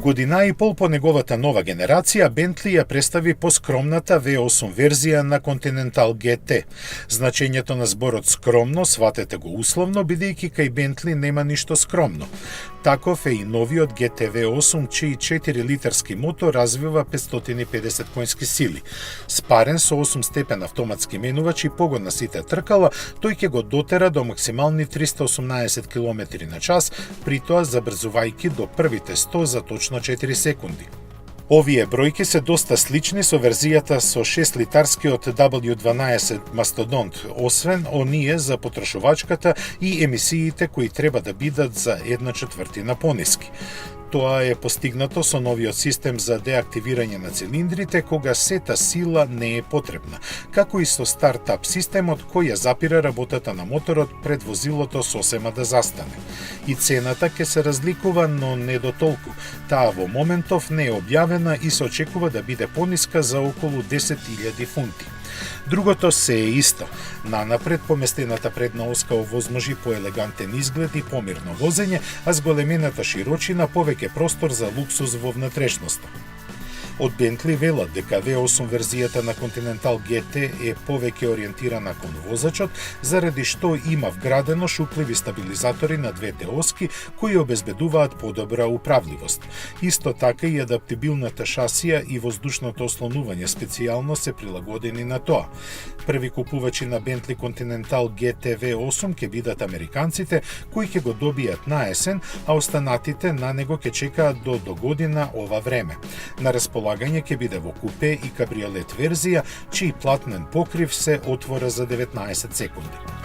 Година и пол по неговата нова генерација, Бентли ја представи поскромната V8 верзија на Continental GT. Значењето на зборот скромно сватете го условно, бидејќи кај Бентли нема ништо скромно. Таков е и новиот GT V8, чиј 4-литарски мотор развива 550 конски сили. Спарен со 8-степен автоматски менувач и погон на сите тркала, тој ќе го дотера до максимални 318 км на час, при тоа забрзувајќи до првите 100 за точно 4 секунди. Овие бројки се доста слични со верзијата со 6-литарскиот W12 Mastodont, освен оние за потрошувачката и емисиите кои треба да бидат за 1/4 пониски. Тоа е постигнато со новиот систем за деактивирање на цилиндрите кога сета сила не е потребна, како и со стартап системот кој ја запира работата на моторот пред возилото сосема да застане. И цената ќе се разликува, но не до толку. Таа во моментов не е објавена и се очекува да биде пониска за околу 10.000 фунти. Другото се е исто. Нанапред поместената предна оска овозможи поелегантен изглед и помирно возење, а зголемената широчина повеќе простор за луксуз во внатрешноста. Од Бентли велат дека V8 верзијата на Continental GT е повеќе ориентирана кон возачот, заради што има вградено шупливи стабилизатори на двете оски кои обезбедуваат подобра управливост. Исто така и адаптибилната шасија и воздушното ослонување специјално се прилагодени на тоа. Први купувачи на Bentley Continental GT V8 ќе бидат американците кои ќе го добијат на есен, а останатите на него ќе чекаат до година ова време. На располагање ќе биде во купе и кабриолет верзија, чиј платнен покрив се отвора за 19 секунди.